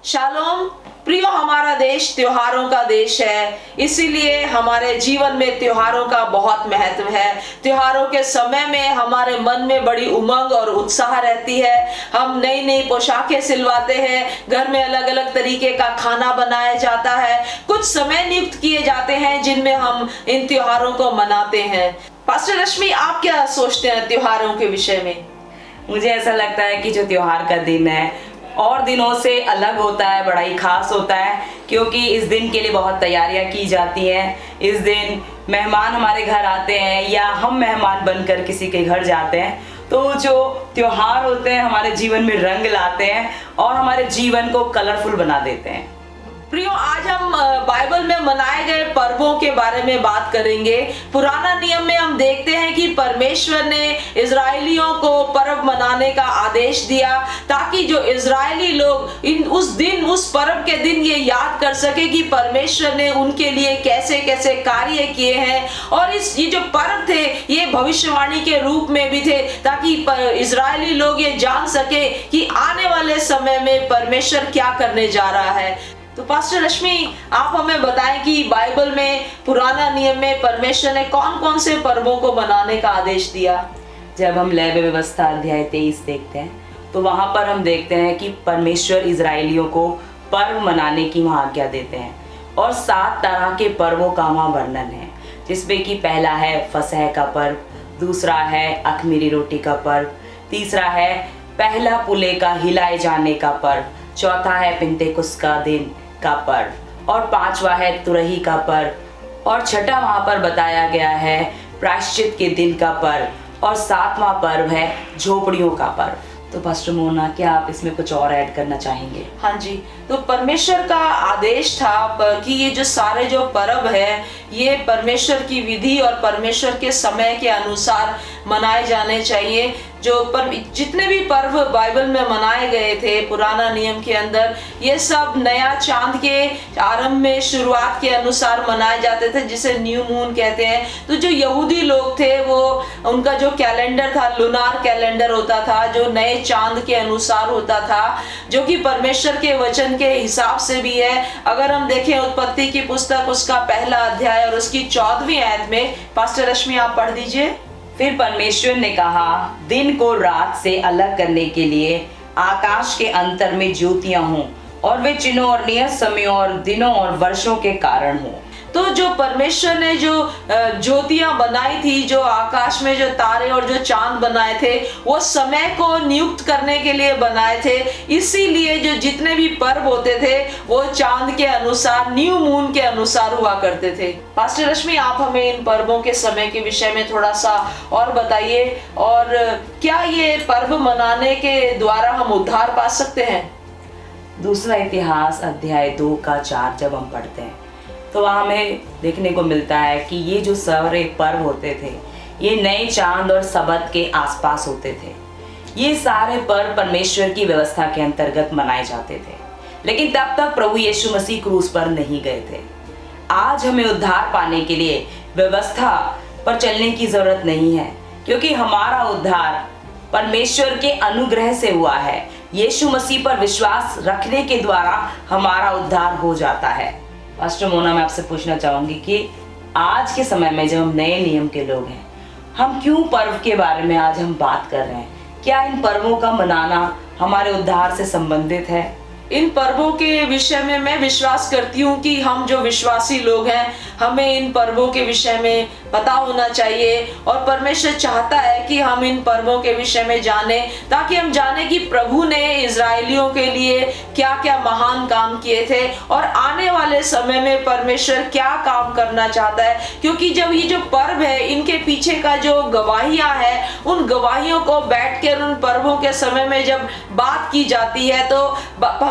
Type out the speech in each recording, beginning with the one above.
Shalom प्रियो, हमारा देश त्योहारों का देश है, इसीलिए हमारे जीवन में त्योहारों का बहुत महत्व है। त्योहारों के समय में हमारे मन में बड़ी उमंग और उत्साह रहती है। हम नई नई पोशाकें सिलवाते हैं, घर में अलग अलग तरीके का खाना बनाया जाता है, कुछ समय नियुक्त किए जाते हैं जिनमें हम इन त्योहारों को मनाते हैं। पास्टर रश्मि, आप क्या सोचते हैं त्योहारों के विषय में? मुझे ऐसा लगता है कि जो त्योहार का दिन है और दिनों से अलग होता है, बड़ा ही खास होता है, क्योंकि इस दिन के लिए बहुत तैयारियां की जाती हैं। इस दिन मेहमान हमारे घर आते हैं या हम मेहमान बनकर किसी के घर जाते हैं, तो जो त्योहार होते हैं हमारे जीवन में रंग लाते हैं और हमारे जीवन को कलरफुल बना देते हैं। प्रियो, आज हम बाइबल में मनाए गए पर्वों के बारे में बात करेंगे। पुराना नियम में हम देखते हैं कि परमेश्वर ने इजरायलियों को पर्व मनाने का आदेश दिया ताकि जो इजरायली लोग उस पर्व के दिन ये याद कर सके कि परमेश्वर ने उनके लिए कैसे कैसे कार्य किए हैं। और ये जो पर्व थे ये भविष्यवाणी के रूप में भी थे ताकि इजरायली लोग ये जान सके कि आने वाले समय में परमेश्वर क्या करने जा रहा है। तो पास्टर रश्मि, आप हमें बताएं कि बाइबल में पुराना नियम में परमेश्वर ने कौन कौन से पर्वों को मनाने का आदेश दिया? जब हम लेवी व्यवस्था अध्याय 23 देखते हैं तो वहाँ पर हम देखते हैं कि परमेश्वर इजरायलियों को पर्व मनाने की वहाँ आज्ञा देते हैं और 7 तरह के पर्वों का वहाँ वर्णन है, जिसमें कि पहला है फसह का पर्व, दूसरा है अख़मीरी रोटी का पर्व, तीसरा है पहला पुले का हिलाए जाने का पर्व, चौथा है पिंतेकुस्त का दिन का पर्व और 5वां है तुरही का पर्व और 6वां वहाँ पर बताया गया है प्रायश्चित के दिन का पर्व और 7वां पर्व है झोपड़ियों का पर्व। तो पास्टर मोना, क्या आप इसमें कुछ और ऐड करना चाहेंगे? हाँ जी, तो परमेश्वर का आदेश था कि ये जो सारे जो पर्व है ये परमेश्वर की विधि और परमेश्वर के समय के अनुसार मनाए जाने चाहिए। जितने भी पर्व बाइबल में मनाए गए थे पुराना नियम के अंदर, ये सब नया चांद के आरंभ में शुरुआत के अनुसार मनाए जाते थे, जिसे न्यू मून कहते हैं। तो जो यहूदी लोग थे वो उनका जो कैलेंडर था लूनार कैलेंडर होता था, जो नए चांद के अनुसार होता था, जो कि परमेश्वर के वचन के हिसाब से भी है। अगर हम देखें उत्पत्ति की पुस्तक उसका 1 अध्याय और उसकी 14वीं आयत में, पास्टर रश्मि आप पढ़ दीजिए। फिर परमेश्वर ने कहा, दिन को रात से अलग करने के लिए आकाश के अंतर में ज्योतियां हों और वे चिन्हों और नियत समयों और दिनों और वर्षों के कारण हों। तो जो परमेश्वर ने जो ज्योतियां बनाई थी, जो आकाश में जो तारे और जो चांद बनाए थे, वो समय को नियुक्त करने के लिए बनाए थे। इसीलिए जो जितने भी पर्व होते थे वो चांद के अनुसार, न्यू मून के अनुसार हुआ करते थे। पास्टर रश्मि, आप हमें इन पर्वों के समय के विषय में थोड़ा सा और बताइए, और क्या ये पर्व मनाने के द्वारा हम उद्धार पा सकते हैं? दूसरा इतिहास अध्याय 2 का 4 जब हम पढ़ते हैं तो वहाँ हमें देखने को मिलता है कि ये जो सारे पर्व होते थे ये नए चांद और सबत के आसपास होते थे। ये सारे पर्व परमेश्वर की व्यवस्था के अंतर्गत मनाए जाते थे, लेकिन तब तक प्रभु यीशु मसीह क्रूस पर नहीं गए थे। आज हमें उद्धार पाने के लिए व्यवस्था पर चलने की जरूरत नहीं है, क्योंकि हमारा उद्धार परमेश्वर के अनुग्रह से हुआ है। यीशु मसीह पर विश्वास रखने के द्वारा हमारा उद्धार हो जाता है। पास्टर मोना, मैं आपसे पूछना चाहूंगी कि आज के समय में जब हम नए नियम के लोग हैं, हम क्यों पर्व के बारे में आज हम बात कर रहे हैं? क्या इन पर्वों का मनाना हमारे उद्धार से संबंधित है? इन पर्वों के विषय में मैं विश्वास करती हूँ कि हम जो विश्वासी लोग हैं हमें इन पर्वों के विषय में पता होना चाहिए, और परमेश्वर चाहता है कि हम इन पर्वों के विषय में जाने, ताकि हम जाने कि प्रभु ने इजरायलियों के लिए क्या क्या महान काम किए थे और आने वाले समय में परमेश्वर क्या काम करना चाहता है। क्योंकि जब ये जो पर्व है इनके पीछे का जो गवाहियां हैं, उन गवाहियों को बैठ कर उन पर्वों के समय में जब बात की जाती है तो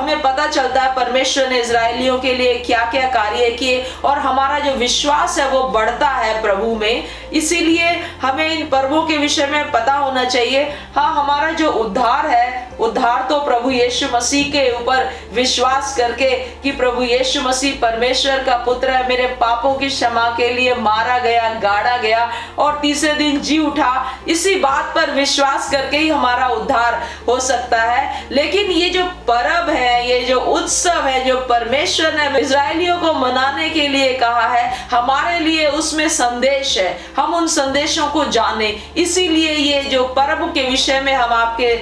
हमें पता चलता है परमेश्वर ने इजरायलियों के लिए क्या क्या कार्य किए, और हमारा जो विश्वास है वो बढ़ता है प्रभु में। इसीलिए हमें इन पर्वों के विषय में पता होना चाहिए। हाँ, हमारा जो उद्धार है, उद्धार तो प्रभु यीशु मसीह के ऊपर विश्वास करके कि प्रभु यीशु मसीह परमेश्वर का पुत्र है, मेरे पापों की क्षमा के लिए मारा गया, गाड़ा गया और तीसरे दिन जी उठा, इसी बात पर विश्वास करके ही हमारा उद्धार हो सकता है। लेकिन ये जो पर्व है, ये जो उत्सव है, जो परमेश्वर ने इजरायलियों को मनाने के लिए कहा है, हमारे लिए उसमें संदेश है, हम उन संदेशों को जाने। इसीलिए ये जो पर्व के विषय में हम आपके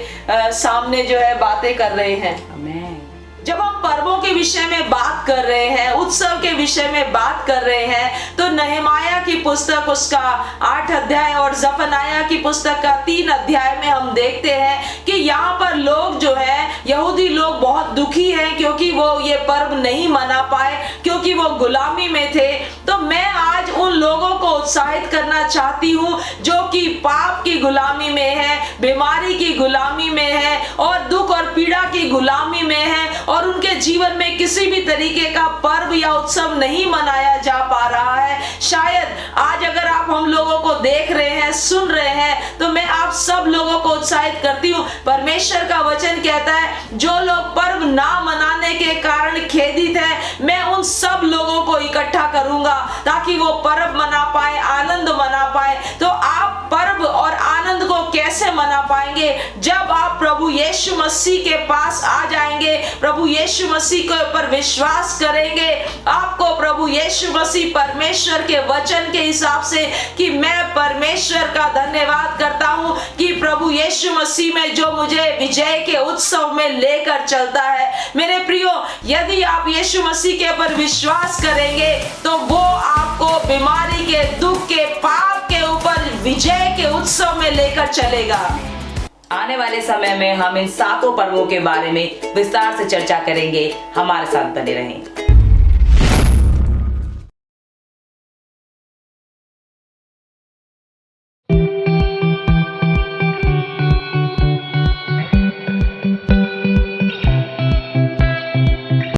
सामने जो है बातें कर रहे हैं। आमीन। जब हम पर्वों के विषय में बात कर रहे हैं, उत्सव के विषय में बात कर रहे हैं, तो नहमाया की पुस्तक उसका 8 अध्याय और जफनाया की पुस्तक का 3 अध्याय में हम देखते हैं कि यहाँ पर लोग जो है, यहूदी लोग बहुत दुखी हैं क्योंकि वो ये पर्व नहीं मना पाए, क्योंकि वो गुलामी में थे। तो मैं आज उन लोगों को उत्साहित करना चाहती हूँ जो कि पाप की गुलामी में है, बीमारी की गुलामी में है और दुख और पीड़ा की गुलामी में है और उनके जीवन में किसी भी तरीके का पर्व या उत्सव नहीं मनाया जा पा रहा है। शायद आज अगर आप हम लोगों को देख रहे हैं, सुन रहे हैं, तो मैं आप सब लोगों को उत्साहित करती हूँ। परमेश्वर का वचन कहता है, जो लोग पर्व ना मनाने के कारण खेदित है, मैं उन सब लोगों को इकट्ठा करूंगा ताकि वो पर्व मना पाए, आनंद मना पाए। तो आप पर्व और आनंद को कैसे मना पाएंगे? जब आप प्रभु यीशु मसीह के पास आ जाएंगे, प्रभु यीशु मसीह के ऊपर विश्वास करेंगे, आपको प्रभु यीशु मसीह परमेश्वर के वचन के हिसाब से कि मैं परमेश्वर का धन्यवाद करता हूं कि प्रभु यीशु मसीह में जो मुझे विजय के उत्सव में लेकर चलता है। मेरे प्रियो, यदि आप यीशु मसीह के ऊपर विश्वास करेंगे तो वो आपको बीमारी के, दुख के, पाप के ऊपर विजय के उत्सव में लेकर चलेगा। आने वाले समय में हम इन 7 पर्वों के बारे में विस्तार से चर्चा करेंगे। हमारे साथ बने रहें।